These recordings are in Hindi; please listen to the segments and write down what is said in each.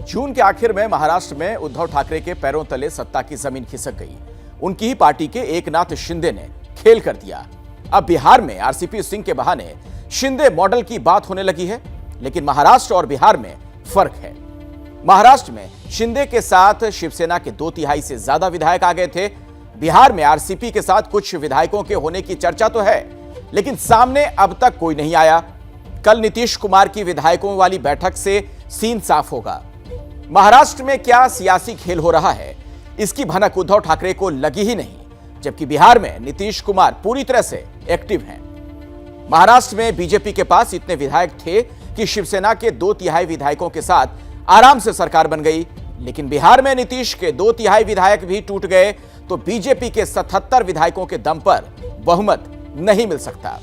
जून के आखिर में महाराष्ट्र में उद्धव ठाकरे के पैरों तले सत्ता की जमीन खिसक गई। उनकी ही पार्टी के एकनाथ शिंदे ने खेल कर दिया। अब बिहार में आरसीपी सिंह के बहाने शिंदे मॉडल की बात होने लगी है, लेकिन महाराष्ट्र और बिहार में फर्क है। महाराष्ट्र में शिंदे के साथ शिवसेना के 2/3 से ज्यादा विधायक आ गए थे। बिहार में आरसीपी के साथ कुछ विधायकों के होने की चर्चा तो है, लेकिन सामने अब तक कोई नहीं आया। कल नीतीश कुमार की विधायकों वाली बैठक से सीन साफ होगा। महाराष्ट्र में क्या सियासी खेल हो रहा है, इसकी भनक उद्धव ठाकरे को लगी ही नहीं, जबकि बिहार में नीतीश कुमार पूरी तरह से एक्टिव हैं। महाराष्ट्र में बीजेपी के पास इतने विधायक थे कि शिवसेना के 2/3 विधायकों के साथ आराम से सरकार बन गई, लेकिन बिहार में नीतीश के 2/3 विधायक भी टूट गए तो बीजेपी के 77 विधायकों के दम पर बहुमत नहीं मिल सकता।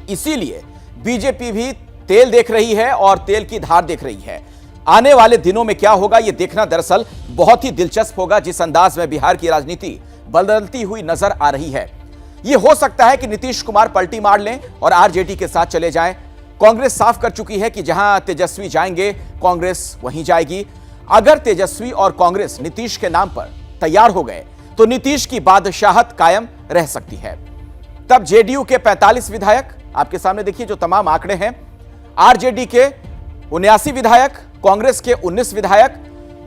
इसीलिए बीजेपी भी तेल देख रही है और तेल की धार देख रही है। आने वाले दिनों में क्या होगा यह देखना दरअसल बहुत ही दिलचस्प होगा। जिस अंदाज में बिहार की राजनीति बदलती हुई नजर आ रही है, यह हो सकता है कि नीतीश कुमार पलटी मार लें और आरजेडी के साथ चले जाएं। कांग्रेस साफ कर चुकी है कि जहां तेजस्वी जाएंगे कांग्रेस वहीं जाएगी। अगर तेजस्वी और कांग्रेस नीतीश के नाम पर तैयार हो गए तो नीतीश की बादशाहत कायम रह सकती है। तब जेडीयू के 45 विधायक, आपके सामने देखिए जो तमाम आंकड़े हैं, आरजेडी के 79 विधायक, कांग्रेस के 19 विधायक,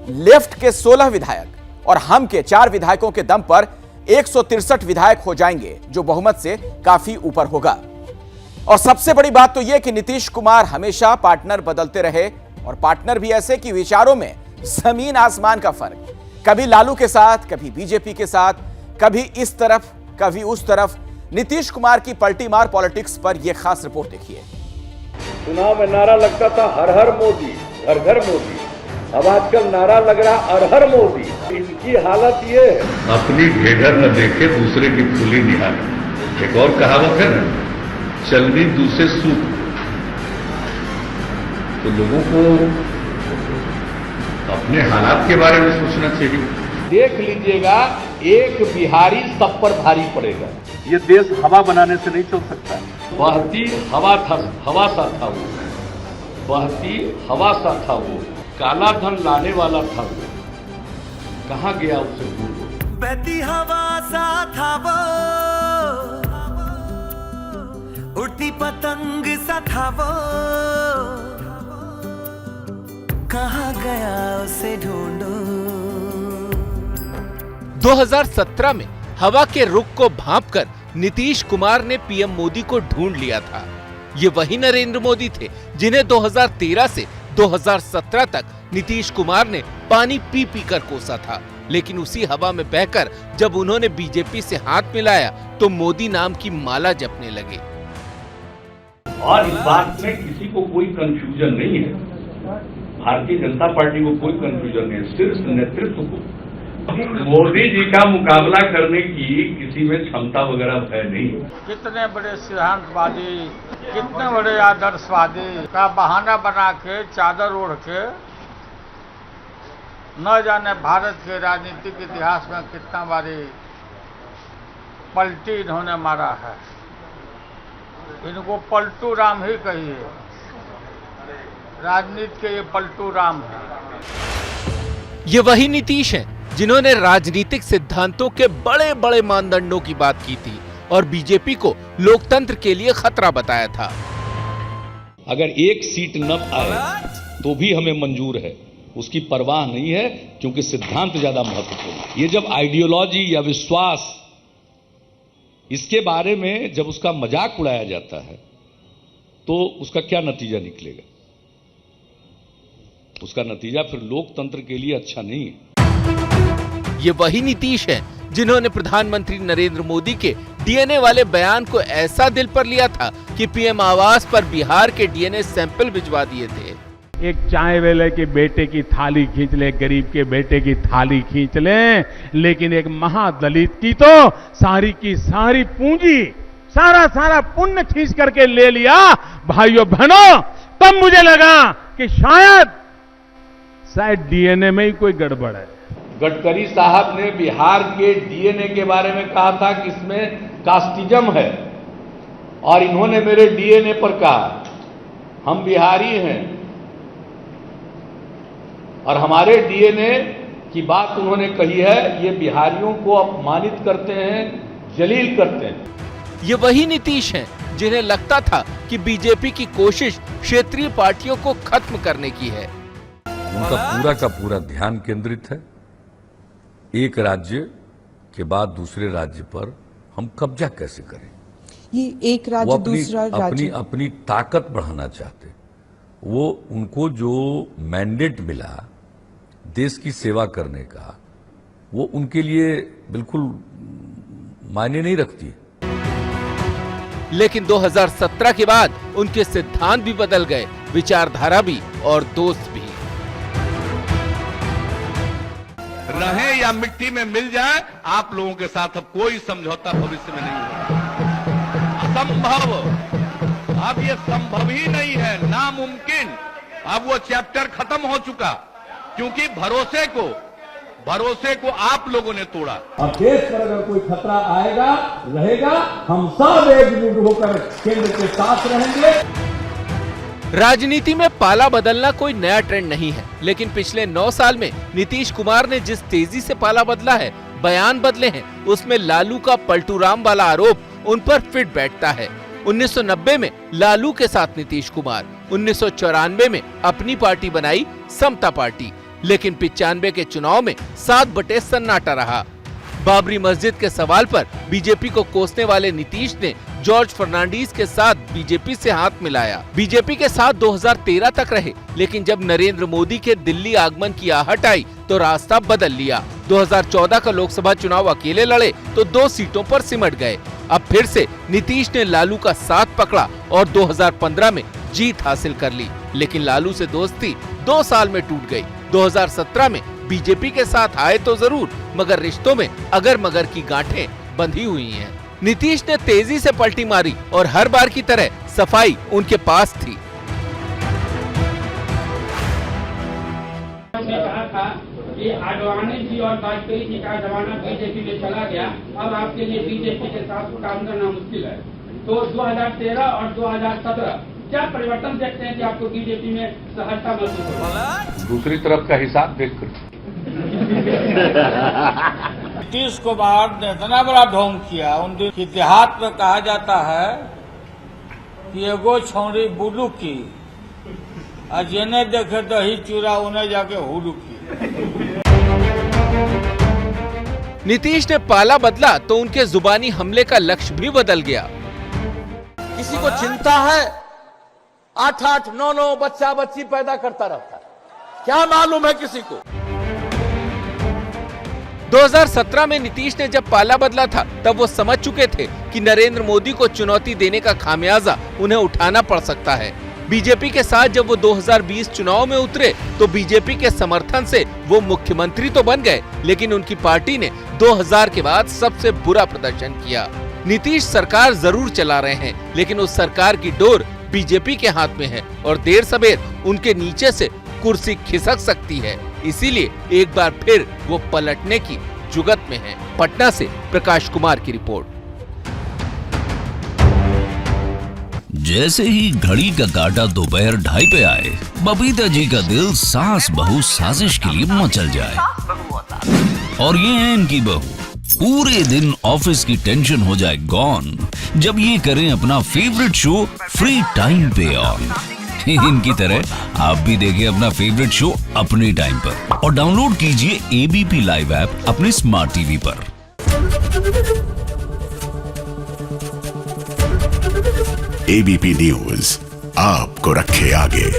लेफ्ट के 16 विधायक और हम के 4 विधायकों के दम पर 163 विधायक हो जाएंगे, जो बहुमत से काफी ऊपर होगा। और सबसे बड़ी बात तो यह कि नीतीश कुमार हमेशा पार्टनर बदलते रहे, और पार्टनर भी ऐसे कि विचारों में जमीन आसमान का फर्क। कभी लालू के साथ, कभी बीजेपी के साथ, कभी इस तरफ कभी उस तरफ। नीतीश कुमार की पलटी मार पॉलिटिक्स पर यह खास रिपोर्ट देखिए। चुनाव में नारा लगता था हर हर मोदी, घर घर मोदी। अब आजकल नारा लग रहा हर हर मोदी। इनकी हालत ये है, अपनी ढेगर न देखे दूसरे की फूली निहारे। एक और कहावत है ना, चलनी दूसरे सूख। तो लोगों को अपने हालात के बारे में सोचना चाहिए। देख लीजिएगा, एक बिहारी सब पर भारी पड़ेगा। ये देश हवा बनाने से नहीं चल सकता। बहती हवा था, हवा सा था वो, बहती हवा सा था वो, काला धन लाने वाला था वो, कहाँ गया उसे भूल। बहती हवा सा था वो, उड़ती पतंग सा था वो, कहाँ गया उसे ढूंढो। 2017 में हवा के रुख को भांपकर नीतीश कुमार ने पीएम मोदी को ढूंढ लिया था। ये वही नरेंद्र मोदी थे जिन्हें 2013 से 2017 तक नीतीश कुमार ने पानी पी पी कर कोसा था। लेकिन उसी हवा में बहकर जब उन्होंने बीजेपी से हाथ मिलाया तो मोदी नाम की माला जपने लगे। और इस बात में किसी को कोई कंफ्यूजन नहीं है, भारतीय जनता पार्टी को कोई कंफ्यूजन नहीं है, सिर्फ नेतृत्व को। मोदी जी का मुकाबला करने की किसी में क्षमता वगैरह है नहीं। कितने बड़े सिद्धांतवादी, कितने बड़े आदर्शवादी का बहाना बना के, चादर ओढ़ के, न जाने भारत के राजनीतिक इतिहास में कितना बारी पलटी इन्होंने मारा है। इनको पलटू राम ही कहिए, राजनीति के ये पलटू राम है। ये वही नीतीश हैं जिन्होंने राजनीतिक सिद्धांतों के बड़े बड़े मानदंडों की बात की थी और बीजेपी को लोकतंत्र के लिए खतरा बताया था। अगर एक सीट न आए तो भी हमें मंजूर है, उसकी परवाह नहीं है, क्योंकि सिद्धांत ज्यादा महत्वपूर्ण है। ये जब आइडियोलॉजी या विश्वास, इसके बारे में जब उसका मजाक उड़ाया जाता है तो उसका क्या नतीजा निकलेगा? उसका नतीजा फिर लोकतंत्र के लिए अच्छा नहीं है। ये वही नीतीश हैं जिन्होंने प्रधानमंत्री नरेंद्र मोदी के डीएनए वाले बयान को ऐसा दिल पर लिया था कि पीएम आवास पर बिहार के डीएनए सैंपल भिजवा दिए थे। एक चाय वाले के बेटे की थाली खींच ले, गरीब के बेटे की थाली खींच ले, लेकिन एक महादलित की तो सारी की सारी पूंजी, सारा पुण्य खींच करके ले लिया। भाइयों बहनों, तब मुझे लगा कि शायद डीएनए में ही कोई गड़बड़ है। गडकरी साहब ने बिहार के डीएनए के बारे में कहा था कि इसमें कास्टिज्म है, और इन्होंने मेरे डीएनए पर कहा हम बिहारी हैं। और हमारे डीएनए की बात उन्होंने कही है, ये बिहारियों को अपमानित करते हैं, जलील करते हैं। ये वही नीतीश हैं जिन्हें लगता था कि बीजेपी की कोशिश क्षेत्रीय पार्टियों को खत्म करने की है। उनका पूरा का पूरा ध्यान केंद्रित है एक राज्य के बाद दूसरे राज्य पर हम कब्जा कैसे करें। ये एक राज्य दूसरा राज्य अपनी ताकत बढ़ाना चाहते। वो उनको जो मैंडेट मिला देश की सेवा करने का, वो उनके लिए बिल्कुल मायने नहीं रखती। लेकिन 2017 के बाद उनके सिद्धांत भी बदल गए, विचारधारा भी और दोस्त भी। रहे या मिट्टी में मिल जाए, आप लोगों के साथ अब कोई समझौता भविष्य में नहीं होगा। असंभव, अब ये संभव ही नहीं है, नामुमकिन। अब वो चैप्टर खत्म हो चुका, क्योंकि भरोसे को आप लोगों ने तोड़ा। अब देश पर अगर कोई खतरा आएगा रहेगा, हम सब एकजुट होकर केंद्र के साथ रहेंगे। राजनीति में पाला बदलना कोई नया ट्रेंड नहीं है, लेकिन पिछले 9 साल में नीतीश कुमार ने जिस तेजी से पाला बदला है, बयान बदले हैं, उसमें लालू का पलटूराम वाला आरोप उन पर फिट बैठता है। 1990 में लालू के साथ नीतीश कुमार, 1994 में अपनी पार्टी बनाई समता पार्टी, लेकिन 95 के चुनाव में 7 बटे सन्नाटा रहा। बाबरी मस्जिद के सवाल पर बीजेपी को कोसने वाले नीतीश ने जॉर्ज फर्नांडीज के साथ बीजेपी से हाथ मिलाया। बीजेपी के साथ 2013 तक रहे, लेकिन जब नरेंद्र मोदी के दिल्ली आगमन की आहट आई तो रास्ता बदल लिया। 2014 का लोकसभा चुनाव अकेले लड़े तो 2 सीटों पर सिमट गए। अब फिर से नीतीश ने लालू का साथ पकड़ा और 2015 में जीत हासिल कर ली, लेकिन लालू से दोस्ती 2 साल में टूट गई। 2017 में बीजेपी के साथ आए तो जरूर, मगर रिश्तों में अगर मगर की गांठें बंधी हुई हैं। नीतीश ने तेजी से पलटी मारी और हर बार की तरह सफाई उनके पास थी। कहा था कि आडवाणी जी और वाजपेयी जी का जमाना बीजेपी में चला गया, अब आपके लिए बीजेपी के साथ काम करना मुश्किल है। तो 2013 और 2017 क्या परिवर्तन देखते हैं कि आपको बीजेपी में सहजता महसूस हो? दूसरी तरफ का हिसाब देखकर नीतीश कुमार ने इतना बड़ा ढोंग किया, उन दिन की देहात में कहा जाता है कि एगो छौरी बुलू की और जिन्हें देखे दही चूरा उन्हें जाके हुलू की। नीतीश ने पाला बदला तो उनके जुबानी हमले का लक्ष्य भी बदल गया। किसी को चिंता है 8-8, 9-9 बच्चा बच्ची पैदा करता रहता है, क्या मालूम है किसी को। 2017 में नीतीश ने जब पाला बदला था तब वो समझ चुके थे कि नरेंद्र मोदी को चुनौती देने का खामियाजा उन्हें उठाना पड़ सकता है। बीजेपी के साथ जब वो 2020 चुनाव में उतरे तो बीजेपी के समर्थन से वो मुख्यमंत्री तो बन गए, लेकिन उनकी पार्टी ने 2000 के बाद सबसे बुरा प्रदर्शन किया। नीतीश सरकार जरूर चला रहे हैं, लेकिन उस सरकार की डोर बीजेपी के हाथ में है और देर सबेर उनके नीचे से कुर्सी खिसक सकती है। इसीलिए एक बार फिर वो पलटने की जुगत में है। पटना से प्रकाश कुमार की रिपोर्ट। जैसे ही घड़ी का काटा दोपहर 2:30 पे आए, बबीता जी का दिल सास बहू साजिश के लिए मचल जाए। और ये है इनकी बहू, पूरे दिन ऑफिस की टेंशन हो जाए गॉन जब ये करें अपना फेवरेट शो फ्री टाइम पे ऑन। इनकी तरह आप भी देखिए अपना फेवरेट शो अपने टाइम पर और डाउनलोड कीजिए एबीपी लाइव ऐप अपने स्मार्ट टीवी पर। एबीपी न्यूज आपको रखे आगे।